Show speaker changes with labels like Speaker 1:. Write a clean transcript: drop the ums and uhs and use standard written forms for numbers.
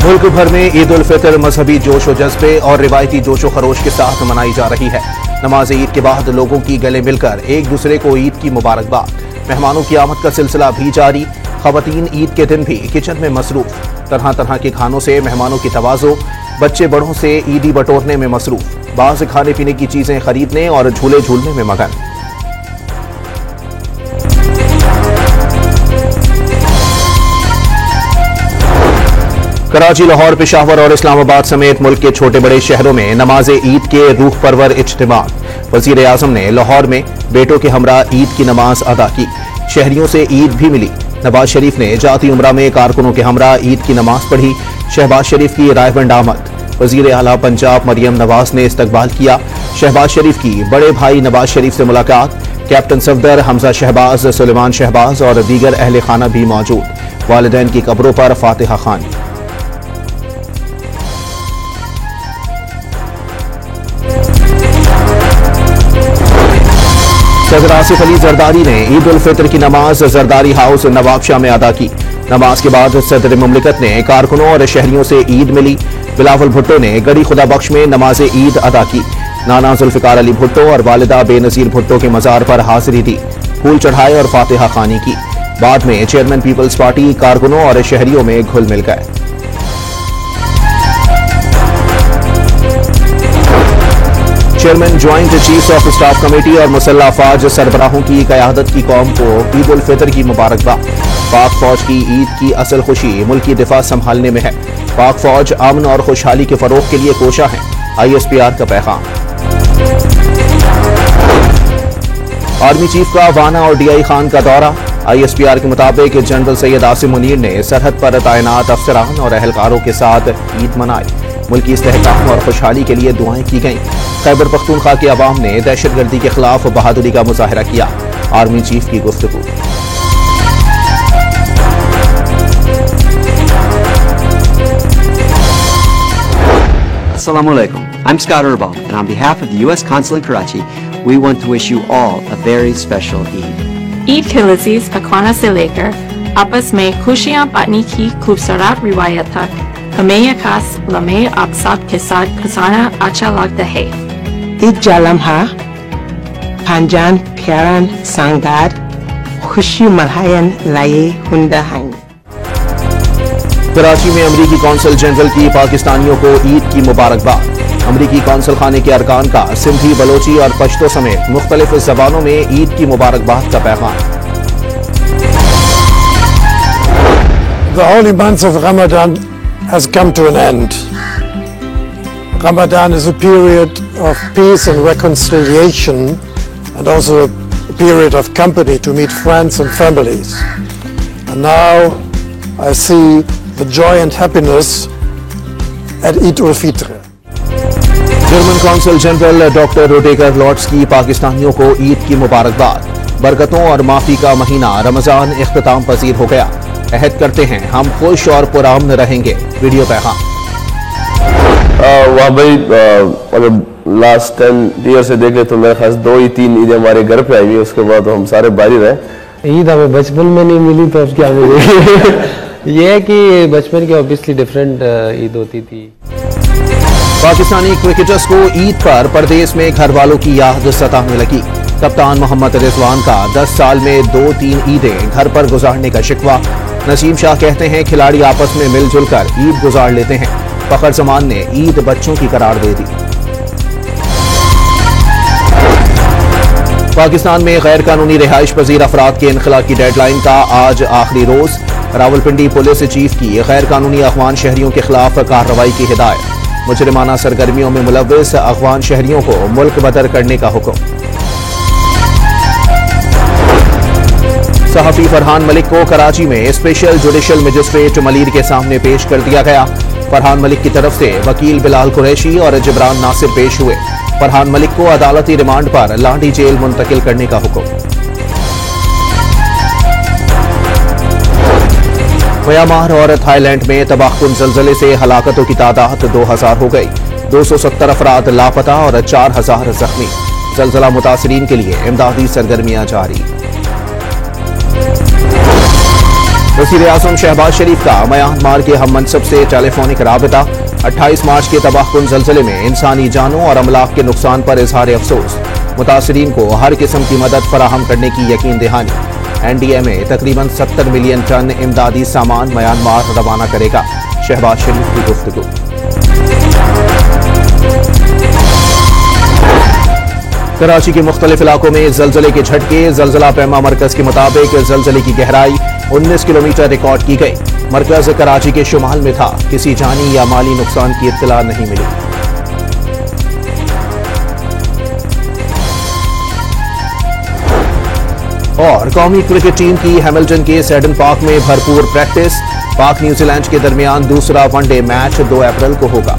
Speaker 1: मुल्क भर में ईद उल फितर मजहबी जोश व जज्बे और रिवायती जोश व खरोश के साथ मनाई जा रही है। नमाज ईद के बाद लोगों की गले मिलकर एक दूसरे को ईद की मुबारकबाद। मेहमानों की आमद का सिलसिला भी जारी। खवातीन ईद के दिन भी किचन में मसरूफ। तरह तरह के खानों से मेहमानों की तवाज़ो। बच्चे बड़ों से ईदी बटोरने में मसरूफ। बाज़ खाने पीने की चीजें खरीदने और झूले झूलने में मगन। कराची, लाहौर, पेशावर और इस्लामाबाद समेत मुल्क के छोटे बड़े शहरों में नमाज ईद के रूह परवर इज्तिमा। वज़ीर आज़म ने लाहौर में बेटों के हमरा ईद की नमाज अदा की। शहरियों से ईद भी मिली। नवाज शरीफ ने जाती उम्रा में कारकुनों के हमरा ईद की नमाज पढ़ी। शहबाज शरीफ की रायबंद आमद। वज़ीर आला पंजाब मरियम नवाज ने इस्तकबाल किया। शहबाज शरीफ की बड़े भाई नवाज शरीफ से मुलाकात। कैप्टन सफदर, हमजा शहबाज, सुलेमान शहबाज और दीगर अहले खाना भी मौजूद। वालिदैन की कब्रों पर फातिहा खानी। सदर आसिफ अली जरदारी ने ईद उल फितर की नमाज जरदारी हाउस नवाबशाह में अदा की। नमाज के बाद सदर मुमलिकत ने कारकुनों और शहरियों से ईद मिली। बिलावल भुट्टो ने गड़ी खुदा बख्श में नमाज ईद अदा की। नाना जुल्फिकार अली भुट्टो और वालिदा बेनजीर भुट्टो के मजार पर हाजिरी दी। फूल चढ़ाए और फातिहा खानी की। बाद में चेयरमैन पीपल्स पार्टी कारकुनों और शहरियों में घुल मिल गए। Chairman joint chiefs of staff committee और मुसल्ह अफवाज सरबराहों की क़यादत की कौम को ईद उल फितर की मुबारकबाद। पाक फौज की ईद की असल खुशी मुल्की दिफा संभालने में है। पाक फौज अमन और खुशहाली के फरोग के लिए कोशा है। ISPR का पैगाम। आर्मी चीफ का वाना और DI खान का दौरा। ISPR के मुताबिक जनरल सैयद आसिम मुनीर ने सरहद पर तैनात अफसरान और एहलकारों के साथ ईद मनाई। मुल्की इस्तेहकाम और खुशहाली के लिए दुआएं की गईं। खैबर पख्तूनख्वा के अवाम ने दहशतगर्दी के खिलाफ बहादुरी का मुजाहरा किया। आर्मी चीफ की गुफ्तगू।
Speaker 2: Assalamu alaikum. I'm Scott Erbal, and on behalf of the U.S. Consul in Karachi, we want to wish you all a very special Eid.
Speaker 3: Eid के लजीज पकवाना से लेकर आपस में खुशियाँ बांटने की खूबसूरत रिवायत तक हमें यह खास लम्हे आप सब के साथ गुजारना अच्छा लगता है।
Speaker 4: ईद का लम्हा पंजान प्यारान सांगार खुशी मनायन लाए हुंदा हैं।
Speaker 1: कराची में अमरीकी कौंसल जनरल की पाकिस्तानियों को ईद की मुबारकबाद। अमरीकी कौंसल खाने के अरकान का सिंधी, बलोची और पश्तो समेत मुख्तलिफ जबानों में ईद की मुबारकबाद का पैगाम।
Speaker 5: The holy month of Ramadan has come to an end. Ramadan is a period of peace and reconciliation, and also a period of company to meet friends and families. And now I see the joy and happiness at Eid ul Fitr.
Speaker 1: German consul general doctor Rudiger Lotz की पाकिस्तानियों को ईद की मुबारकबाद। बरकतों और माफी का महीना रमजान इख्तिताम पजीर हो गया। अहद करते हैं हम खुश और पुरामन रहेंगे। वीडियो पैगाम।
Speaker 6: वहाँ भाई मतलब लास्ट 10 ईयर से देख ले तो मेरे ख्याल 2 ही 3 ईदें हमारे घर पे आई हुई। उसके बाद तो हम सारे बाहर रहे।
Speaker 7: ईद हमें बचपन में नहीं मिली तो अब क्या मिलेगी। ये है कि बचपन की ऑब्वियसली डिफरेंट ईद होती थी।
Speaker 1: पाकिस्तानी क्रिकेटर्स को ईद पर परदेश में घर वालों की याद सताने लगी। कप्तान मोहम्मद रिजवान का 10 साल में 2-3 ईदें घर पर गुजारने का शिकवा। नसीम शाह कहते हैं खिलाड़ी आपस में मिलजुल कर ईद गुजार लेते हैं। फखर जमान ने ईद बच्चों की करार दे दी। पाकिस्तान में गैर कानूनी रिहाइश पजीर अफराद के इनखला की डेडलाइन का आज आखिरी रोज। रावलपिंडी पुलिस चीफ की गैर कानूनी अफगान शहरियों के खिलाफ कार्रवाई की हिदायत। मुजरिमाना सरगर्मियों में मुलव्विस अफगान शहरियों को मुल्क बदर करने का हुक्म। सहाफी फरहान मलिक को कराची में स्पेशल जुडिशल मजिस्ट्रेट मलीर के सामने पेश कर दिया गया। फरहान मलिक की तरफ से वकील बिलाल कुरैशी और जिब्रान नासिर पेश हुए। फरहान मलिक को अदालती रिमांड पर लाठी जेल मुंतकिल करने का हुक्म। म्यांमार और थाईलैंड में तबाहकुन जल्जले से हलाकतों की तादाद 2000 हो गई। 270 अफराद लापता और 4000 जख्मी। जल्जला मुतासरीन के लिए इमदादी सरगर्मियां जारी। वज़ीर आज़म शहबाज शरीफ का म्यांमार के हम मनसब से टेलीफोनिक राबिता। 28 मार्च के तबाहकुन ज़लज़ले में इंसानी जानों और अमलाक के नुकसान पर इजहार अफसोस। मुतासरीन को हर किस्म की मदद फराहम करने की यकीन दहानी। NDMA तकरीबन 70 मिलियन टन इमदादी सामान म्यांमार रवाना करेगा। शहबाज शरीफ की गुफ्तगू। कराची के मुख्तलिफ इलाकों में जलजले के झटके। जलजला पैमा मरकज के मुताबिक जलजले की गहराई 19 किलोमीटर रिकॉर्ड की गई। मरकज कराची के शुमाल में था। किसी जानी या माली नुकसान की इत्तला नहीं मिली। और कौमी क्रिकेट टीम की हैमिल्टन के सेडन पार्क में भरपूर प्रैक्टिस। पाक न्यूजीलैंड के दरमियान दूसरा वनडे मैच 2 अप्रैल को होगा।